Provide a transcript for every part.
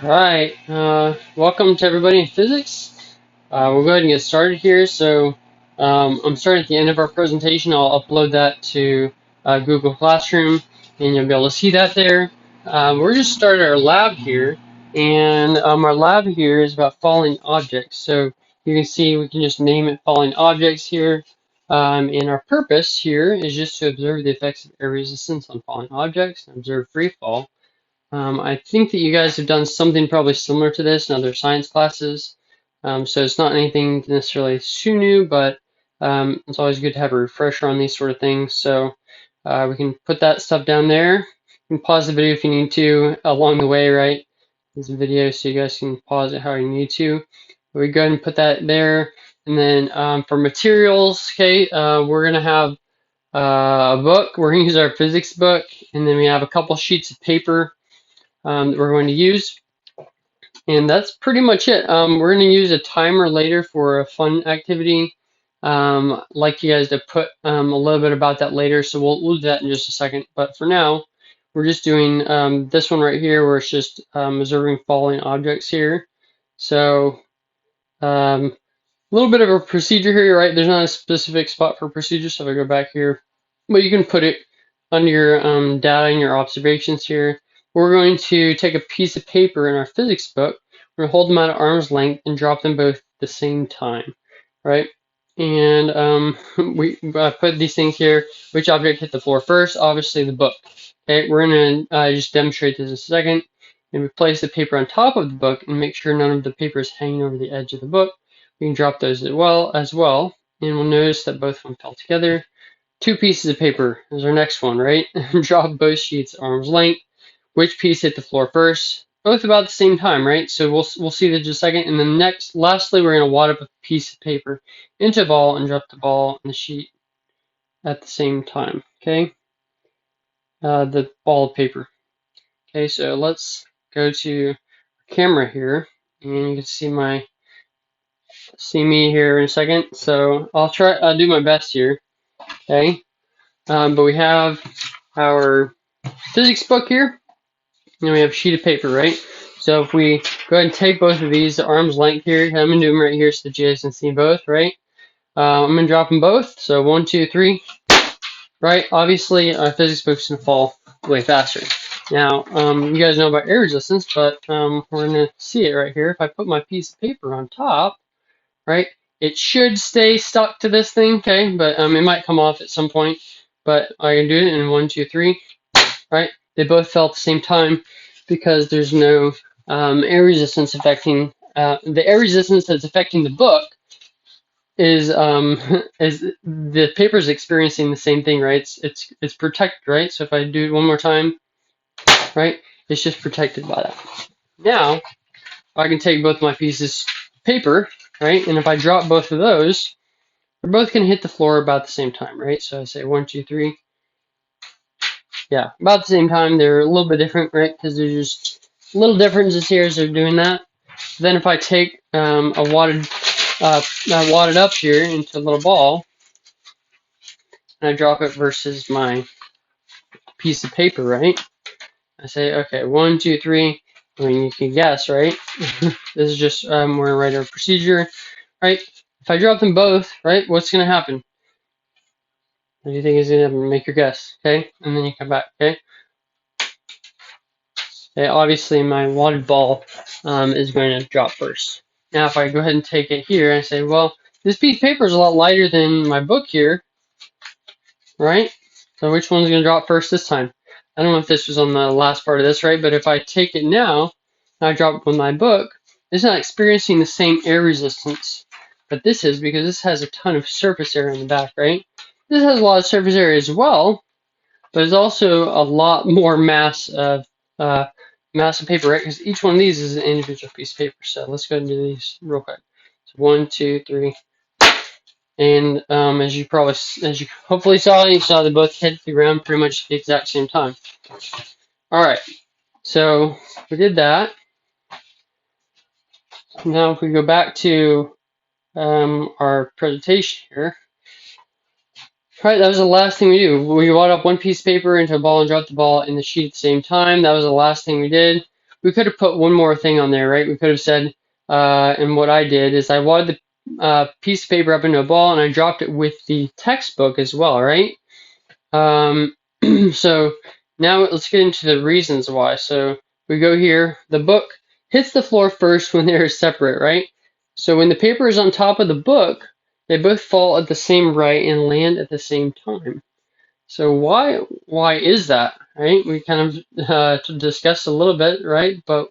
Alright, welcome to everybody in physics. We'll go ahead and get started here. I'm starting at the end of our presentation. I'll upload that to Google Classroom and you'll be able to see that there. We're just starting our lab here, and our lab here is about falling objects. So you can see we can just name it falling objects here. And our purpose here is just to observe the effects of air resistance on falling objects and observe free fall. I think that you guys have done something probably similar to this in other science classes, so it's not anything necessarily too new, but it's always good to have a refresher on these sort of things. So we can put that stuff down there. You can pause the video if you need to along the way, right? There's a video, so you guys can pause it how you need to. But we go ahead and put that there, and then for materials, okay, we're gonna have a book. We're gonna use our physics book, and then we have a couple sheets of paper that we're going to use. And that's pretty much it. We're going to use a timer later for a fun activity. I'd like you guys to put a little bit about that later, so we'll do that in just a second. But for now, we're just doing this one right here, where it's just observing falling objects here. So a little bit of a procedure here, right? There's not a specific spot for procedure, so if I go back here, but you can put it under your data and your observations here. We're going to take a piece of paper in our physics book. We're going to hold them out at arm's length and drop them both at the same time, right? And we put these things here. Which object hit the floor first? Obviously the book. Okay, we're going to just demonstrate this in a second. And we place the paper on top of the book and make sure none of the paper is hanging over the edge of the book. We can drop those as well, and we'll notice that both of them fell together. Two pieces of paper is our next one, right? Drop both sheets at arm's length. Which piece hit the floor first? Both about the same time, right? So we'll see that in just a second. And then lastly, we're going to wad up a piece of paper into a ball and drop the ball and the sheet at the same time. Okay, the ball of paper. Okay, so let's go to camera here, and you can see me here in a second. So I'll do my best here. Okay, but we have our physics book here, and we have a sheet of paper, right? So if we go ahead and take both of these at arm's length here, I'm going to do them right here so that you guys can see both, right? I'm going to drop them both. So 1, 2, 3, right? Obviously, our physics book's going to fall way faster. Now, you guys know about air resistance, but we're going to see it right here. If I put my piece of paper on top, right, it should stay stuck to this thing, okay? But it might come off at some point. But I can do it in 1, 2, 3, right? They both fell at the same time because there's no air resistance affecting the air resistance that's affecting the book is the paper is experiencing the same thing, right? It's protected, right? So if I do it one more time, right, it's just protected by that. Now I can take both my pieces of paper, right, and if I drop both of those, they're both going to hit the floor about the same time, right? So I say 1, 2, 3. Yeah, about the same time. They're a little bit different, right? Because there's just little differences here as they're doing that. Then if I take a wadded up here into a little ball, and I drop it versus my piece of paper, right? I say, okay, 1, 2, 3. I mean, you can guess, right? This is just we're gonna write our procedure, right? If I drop them both, right, what's gonna happen? What do you think is gonna happen? Make your guess, okay? And then you come back, okay? Okay, obviously my wadded ball is going to drop first. Now if I go ahead and take it here and say, well, this piece of paper is a lot lighter than my book here, right? So which one's going to drop first this time? I don't know if this was on the last part of this, right? But if I take it now, and I drop it with my book, it's not experiencing the same air resistance. But this is, because this has a ton of surface area in the back, right? This has a lot of surface area as well, but it's also a lot more mass of paper, right? Because each one of these is an individual piece of paper. So let's go ahead and do these real quick. So 1, 2, 3, and as you hopefully saw, you saw they both hit the ground pretty much at the exact same time. All right, so we did that. Now if we go back to our presentation here. All right, that was the last thing we do. We wad up one piece of paper into a ball and drop the ball in the sheet at the same time. That was the last thing we did. we could have put one more thing on there, right? We could have said, and what I did is I wadded the piece of paper up into a ball and I dropped it with the textbook as well, right? So now let's get into the reasons why. So we go here, the book hits the floor first when they're separate, right? So when the paper is on top of the book, they both fall at the same rate and land at the same time. So why is that, right? We kind of discussed a little bit, right? But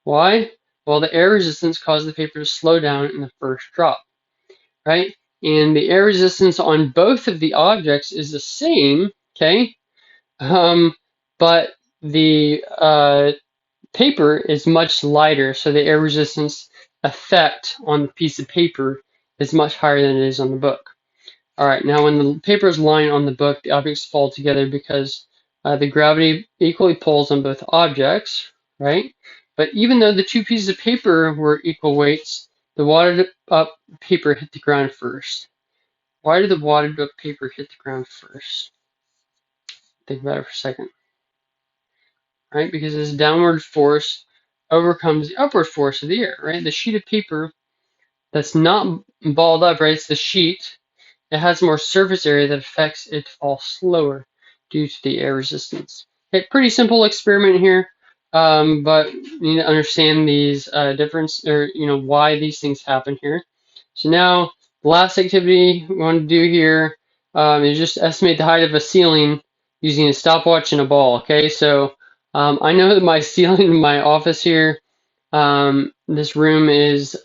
why? Well, the air resistance caused the paper to slow down in the first drop, right? And the air resistance on both of the objects is the same, okay? But the paper is much lighter, so the air resistance effect on the piece of paper is much higher than it is on the book. All right, now when the paper is lying on the book, the objects fall together because the gravity equally pulls on both objects, right? But even though the two pieces of paper were equal weights, the wadded up paper hit the ground first. Why did the wadded up paper hit the ground first? Think about it for a second. Right? Because this downward force overcomes the upward force of the air, right? The sheet of paper that's not balled up, right? It's the sheet. It has more surface area that affects it to fall slower due to the air resistance. Okay, pretty simple experiment here, but you need to understand these difference, or why these things happen here. So now, the last activity we want to do here is just estimate the height of a ceiling using a stopwatch and a ball. Okay, so I know that my ceiling in my office here, this room is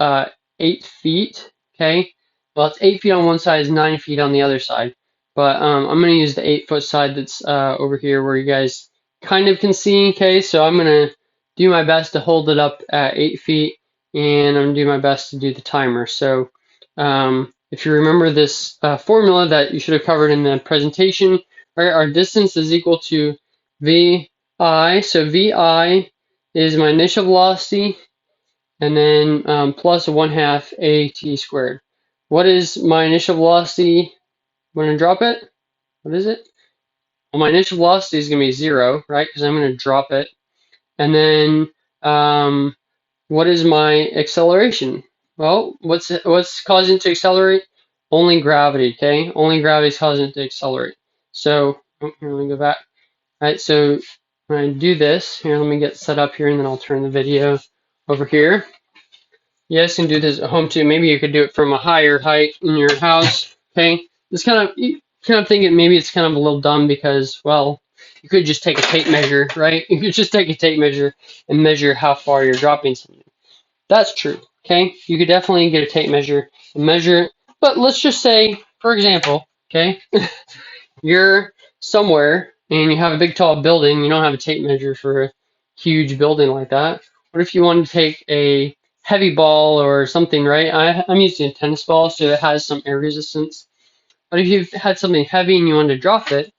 8 feet. Okay, well it's 8 feet on one side, is 9 feet on the other side. But I'm going to use the 8-foot side that's over here where you guys kind of can see. Okay, so I'm going to do my best to hold it up at 8 feet, and I'm going to do my best to do the timer. So if you remember this formula that you should have covered in the presentation, right, our distance is equal to VI. So VI is my initial velocity, and then plus 1/2 AT squared. What is my initial velocity when I drop it? What is it? Well, my initial velocity is going to be 0, right, because I'm going to drop it. And then what is my acceleration? Well, what's causing it to accelerate? Only gravity, okay? Only gravity is causing it to accelerate. So, here, let me go back. All right, so when I do this, here, let me get set up here, and then I'll turn the video over here. You guys can do this at home too. Maybe you could do it from a higher height in your house, okay? It's kind of thinking maybe it's kind of a little dumb because, well, you could just take a tape measure, right? You could just take a tape measure and measure how far you're dropping something. That's true, okay? You could definitely get a tape measure and measure it. But let's just say, for example, okay, you're somewhere and you have a big tall building. You don't have a tape measure for a huge building like that. What if you wanted to take a heavy ball or something, right? I'm using a tennis ball, so it has some air resistance. But if you've had something heavy and you wanted to drop it,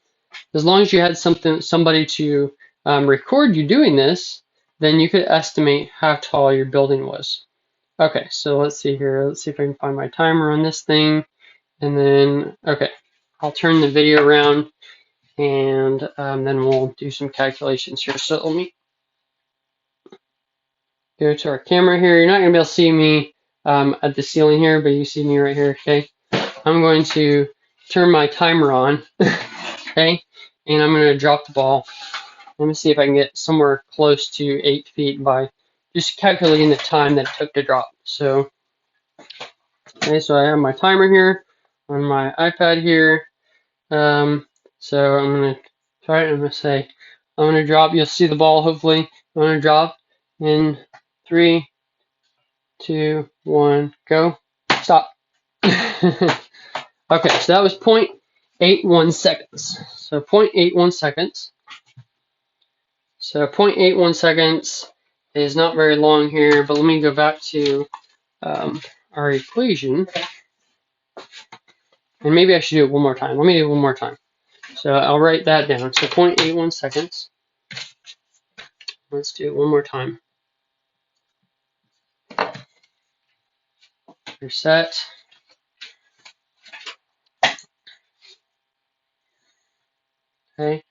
as long as you had somebody to record you doing this, then you could estimate how tall your building was. Okay, so let's see here. Let's see if I can find my timer on this thing. And then, okay, I'll turn the video around, and then we'll do some calculations here. So let me go to our camera here. You're not going to be able to see me at the ceiling here, but you see me right here, okay? I'm going to turn my timer on, okay? And I'm going to drop the ball. Let me see if I can get somewhere close to 8 feet by just calculating the time that it took to drop. So, okay, so I have my timer here on my iPad here. So I'm going to try it. I'm going to say, I'm going to drop. You'll see the ball, hopefully. I'm going to drop in 3, 2, 1, go. Stop. Okay, so that was 0.81 seconds. So 0.81 seconds. So 0.81 seconds is not very long here, but let me go back to our equation. And maybe I should do it one more time. Let me do it one more time. So I'll write that down. So 0.81 seconds. Let's do it one more time. Reset. Okay.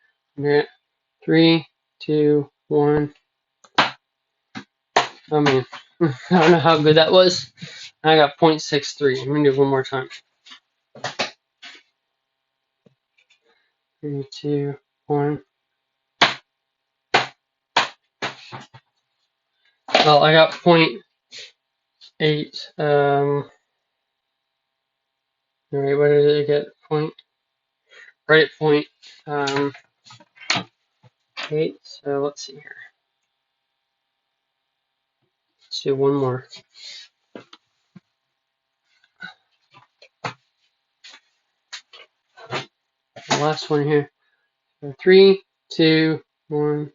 3, 2, 1. Oh man, I don't know how good that was. I got 0.63. I'm gonna do it one more time. 3, 2, 1. Well, I got 0.8. Alright, what did I get? Right at 0.8. So let's see here. Let's do one more. The last one here. So 3, 2, 1.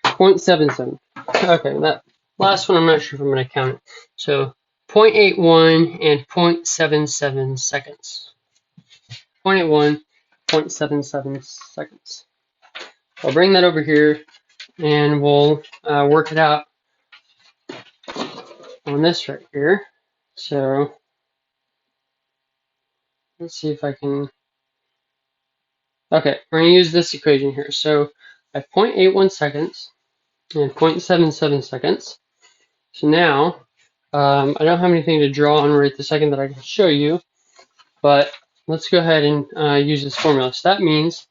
0.77. Okay, that last one I'm not sure if I'm going to count it. So 0.81 and 0.77 seconds. 0.81, 0.77 seconds. I'll bring that over here and we'll work it out on this right here. So let's see if I can. Okay, we're going to use this equation here. So I have 0.81 seconds and 0.77 seconds. So now I don't have anything to draw on right this second that I can show you, but let's go ahead and use this formula. So that means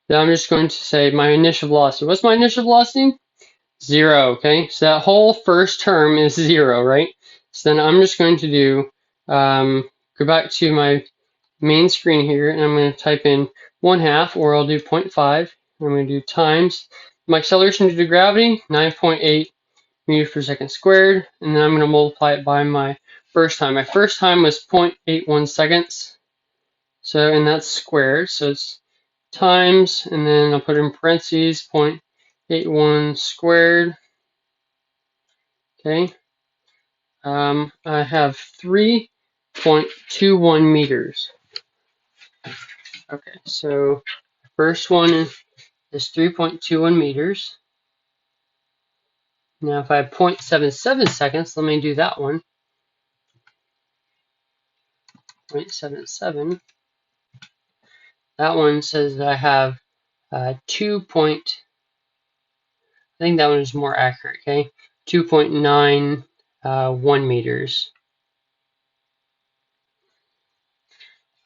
that I'm just going to say my initial velocity. What's my initial velocity? 0, okay? So that whole first term is 0, right? So then I'm just going to do, go back to my main screen here, and I'm going to type in 1/2, or I'll do 0.5. I'm going to do times my acceleration due to gravity, 9.8 meters per second squared, and then I'm going to multiply it by my first time. My first time was 0.81 seconds, so, and that's squared, so it's times, and then I'll put in parentheses 0.81 squared. Okay, I have 3.21 meters. Okay, so first one is 3.21 meters. Now if I have 0.77 seconds, let me do that one. 0.77. That one says that I have 2. I think that one is more accurate, okay? 2.91 meters.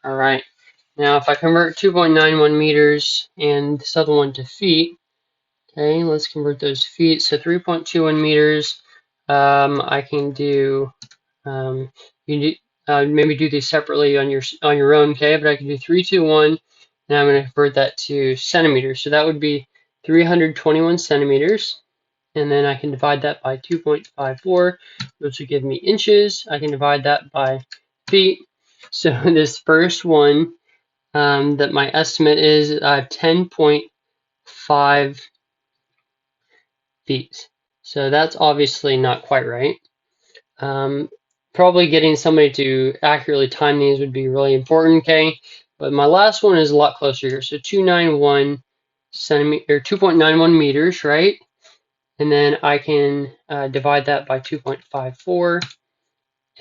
All right. Now, if I convert 2.91 meters and this other one to feet, okay, let's convert those feet. So 3.21 meters, I can do, you maybe do these separately on your own, okay? But I can do 321, and I'm going to convert that to centimeters. So that would be 321 centimeters. And then I can divide that by 2.54, which will give me inches. I can divide that by feet. So this first one, that my estimate is 10.5 feet. So that's obviously not quite right. Probably getting somebody to accurately time these would be really important, okay? But my last one is a lot closer here. So 291 centimeter, or 2.91 meters, right? And then I can divide that by 2.54,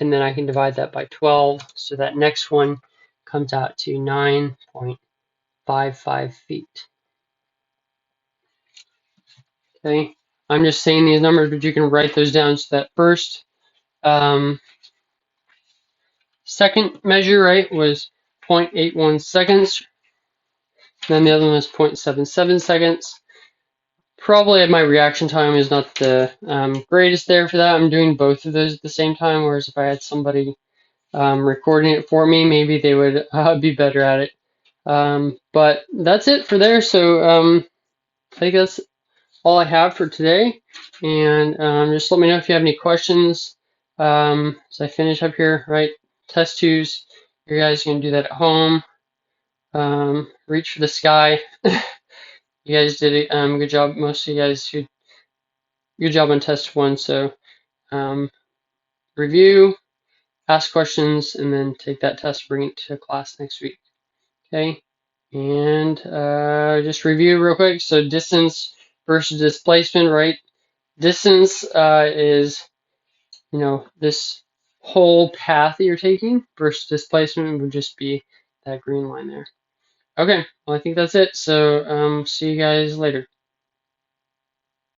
and then I can divide that by 12. So that next one comes out to 9.55 feet. Okay, I'm just saying these numbers, but you can write those down. So that first second measure, right, was 0.81 seconds. Then the other one was 0.77 seconds. Probably my reaction time is not the greatest there for that. I'm doing both of those at the same time, whereas if I had somebody recording it for me, maybe they would be better at it. But that's it for there. So I think that's all I have for today. And just let me know if you have any questions as I finish up here, right? Test twos. You guys can do that at home. Reach for the sky. You guys did a good job. Most of you guys did good job on test one. So review, ask questions, and then take that test, bring it to class next week. Okay, and just review real quick. So distance versus displacement, right? Distance is, you know, this whole path that you're taking, versus displacement would just be that green line there. Okay, well, I think that's it. So see you guys later.